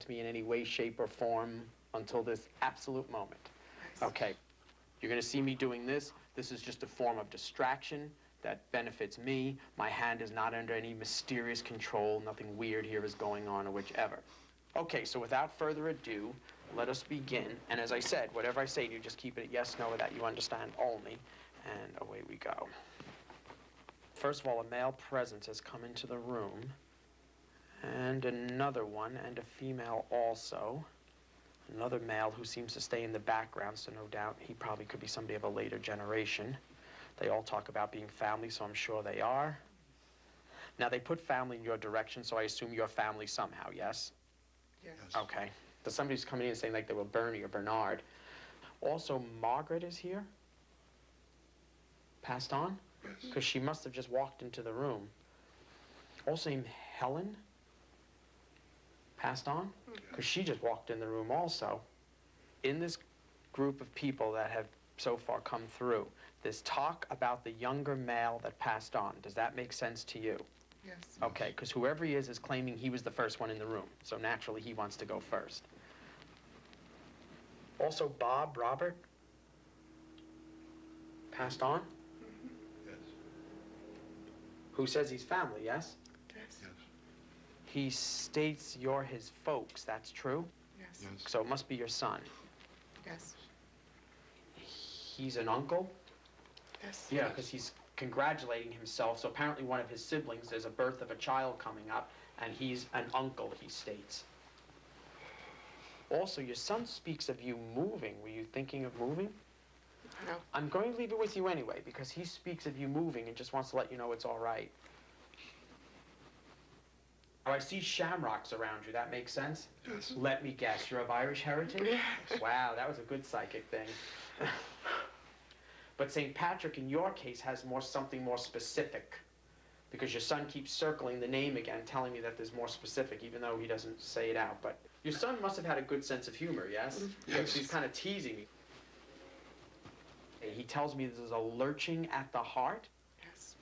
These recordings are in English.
me in any way, shape, or form until this absolute moment. Okay, you're going to see me doing this. This is just a form of distraction that benefits me. My hand is not under any mysterious control. Nothing weird here is going on or whichever. Okay, so without further ado, let us begin. And as I said, whatever I say to you, just keep it at yes, no, or that you understand only. And away we go. First of all, a male presence has come into the room. And another one, and a female also. Another male who seems to stay in the background, so no doubt he probably could be somebody of a later generation. They all talk about being family, so I'm sure they are. Now, they put family in your direction, so I assume you're family somehow, yes? Yes. Okay. But somebody's coming in and saying like they were Bernie or Bernard. Also, Margaret is here? Passed on? Yes. Because she must have just walked into the room. Also named Helen? Passed on? Because she just walked in the room also. In this group of people that have so far come through, there's talk about the younger male that passed on. Does that make sense to you? Yes. Okay, because whoever he is claiming he was the first one in the room. So naturally, he wants to go first. Also, Robert, passed on? Yes. Who says he's family, yes? Yes. Yes. He states you're his folks, that's true? Yes. Yes. So it must be your son. Yes. He's an uncle? Yes. Yeah, because he's congratulating himself. So apparently one of his siblings, there's a birth of a child coming up, and he's an uncle, he states. Also, your son speaks of you moving. Were you thinking of moving? No. I'm going to leave it with you anyway, because he speaks of you moving and just wants to let you know it's all right. Oh, I see shamrocks around you. That makes sense? Yes. Let me guess. You're of Irish heritage? Yes. Wow, that was a good psychic thing. But St. Patrick, in your case, has something more specific. Because your son keeps circling the name again, telling me that there's more specific, even though he doesn't say it out. But your son must have had a good sense of humor, yes? Because he's kind of teasing me. He tells me there's a lurching at the heart. Yes.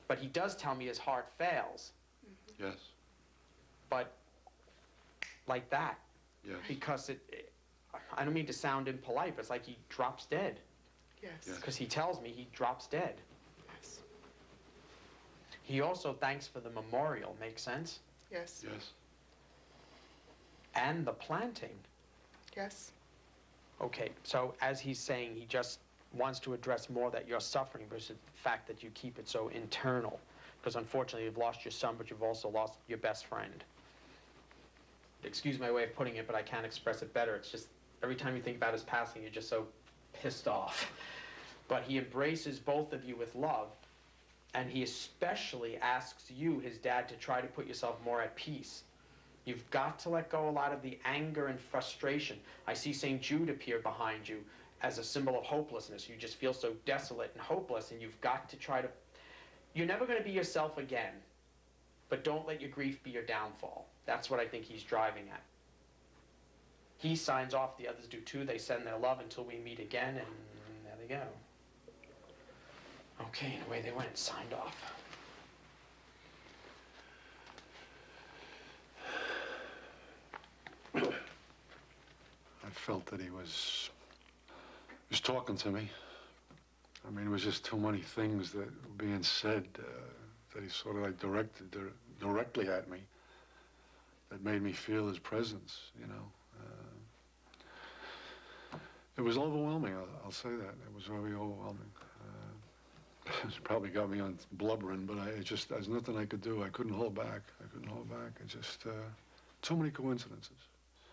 But he does tell me his heart fails. Yes. But like that. Yes. Because I don't mean to sound impolite, but it's like he drops dead. Yes. Because he tells me he drops dead. Yes. He also thanks for the memorial, makes sense? Yes. Yes. And the planting. Yes. Okay, so as he's saying, he just wants to address more that you're suffering versus the fact that you keep it so internal. Because unfortunately, you've lost your son, but you've also lost your best friend. Excuse my way of putting it, but I can't express it better. It's just, every time you think about his passing, you're just so pissed off. But he embraces both of you with love, and he especially asks you, his dad, to try to put yourself more at peace. You've got to let go a lot of the anger and frustration. I see St. Jude appear behind you as a symbol of hopelessness. You just feel so desolate and hopeless, and you've got to try to... You're never going to be yourself again, but don't let your grief be your downfall. That's what I think he's driving at. He signs off, the others do too. They send their love until we meet again, and there they go. Okay, and away they went, signed off. I felt that he was talking to me. I mean, it was just too many things that were being said that he sort of like directed directly at me that made me feel his presence, you know. It was overwhelming, I'll say that. It was very overwhelming. It probably got me on blubbering, but there's nothing I could do. I couldn't hold back. It just, too many coincidences.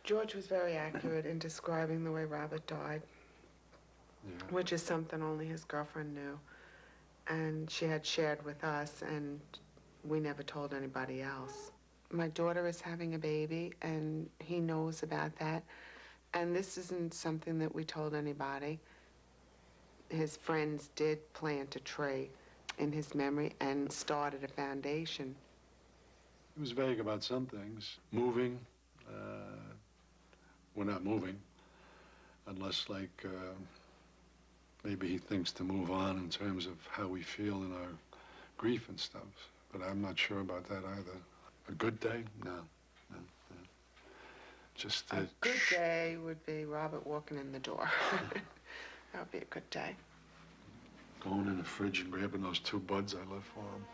George was very accurate in describing the way Robert died, Yeah. which is something only his girlfriend knew. And she had shared with us, and we never told anybody else. My daughter is having a baby, and he knows about that. And this isn't something that we told anybody. His friends did plant a tree in his memory and started a foundation. He was vague about some things. Moving, we're not moving, unless, like, maybe he thinks to move on in terms of how we feel in our grief and stuff. But I'm not sure about that either. A good day? No. Just A good day would be Robert walking in the door. That would be a good day. going in the fridge and grabbing those 2 buds I left for him.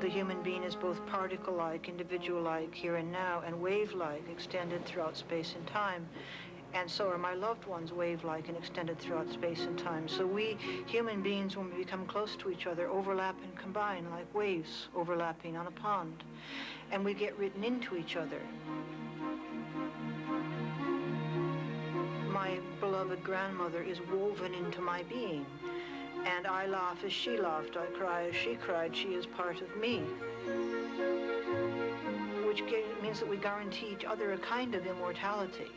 The human being is both particle-like, individual-like, here and now, and wave-like, extended throughout space and time. And so are my loved ones, wave-like and extended throughout space and time. So we, human beings, when we become close to each other, overlap and combine like waves overlapping on a pond. And we get written into each other. My beloved grandmother is woven into my being. And I laugh as she laughed, I cry as she cried, she is part of me. Which means that we guarantee each other a kind of immortality.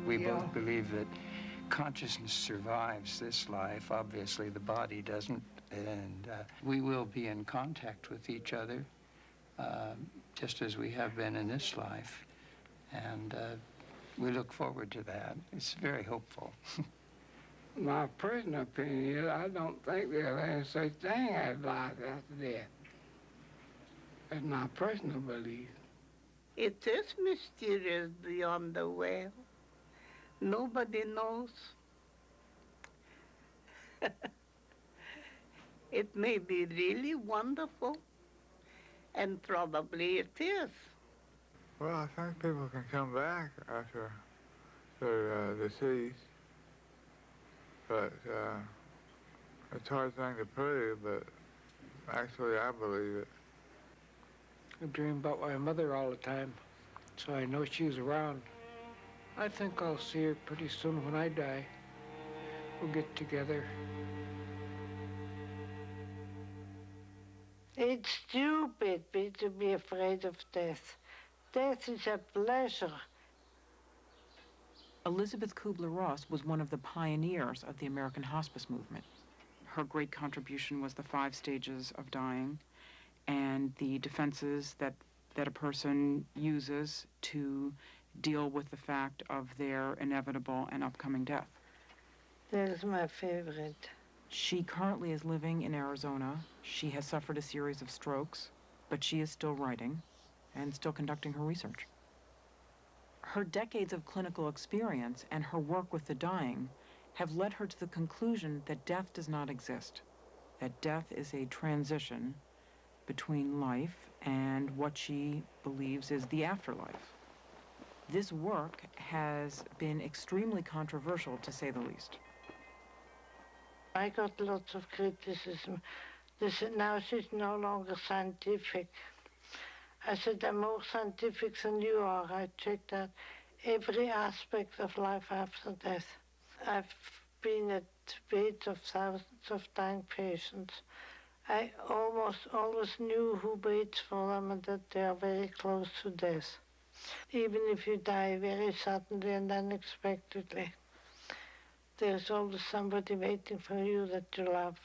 We both believe that consciousness survives this life. Obviously, the body doesn't. And we will be in contact with each other, just as we have been in this life. And we look forward to that. It's very hopeful. My personal opinion is I don't think there's any such thing as life after death. That's my personal belief. It is mysterious beyond the veil. Nobody knows. It may be really wonderful, and probably it is. Well, I think people can come back after they're deceased, but it's a hard thing to prove, but actually I believe it. I dream about my mother all the time, so I know she's around. I think I'll see her pretty soon when I die. We'll get together. It's stupid to be afraid of death. Death is a pleasure. Elizabeth Kubler-Ross was one of the pioneers of the American hospice movement. Her great contribution was the 5 stages of dying and the defenses that a person uses to deal with the fact of their inevitable and upcoming death. That's my favorite. She currently is living in Arizona. She has suffered a series of strokes, but she is still writing and still conducting her research. Her decades of clinical experience and her work with the dying have led her to the conclusion that death does not exist, that death is a transition between life and what she believes is the afterlife. This work has been extremely controversial, to say the least. I got lots of criticism. They said, now she's no longer scientific. I said, I'm more scientific than you are. I checked out every aspect of life after death. I've been at the beds of thousands of dying patients. I almost always knew who waits for them and that they are very close to death. Even if you die very suddenly and unexpectedly, there's always somebody waiting for you that you love.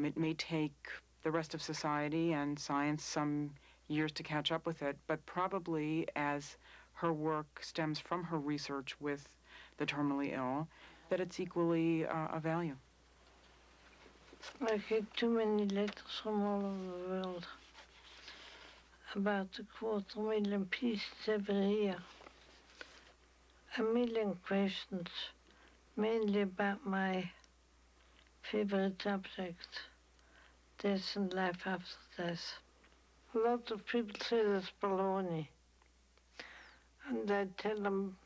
It may take the rest of society and science some years to catch up with it, but probably as her work stems from her research with the terminally ill, that it's equally of value. I get too many letters from all over the world. About 250,000 pieces every year. 1 million questions, mainly about my favorite subject, death and life after death. A lot of people say that's baloney. And I tell them,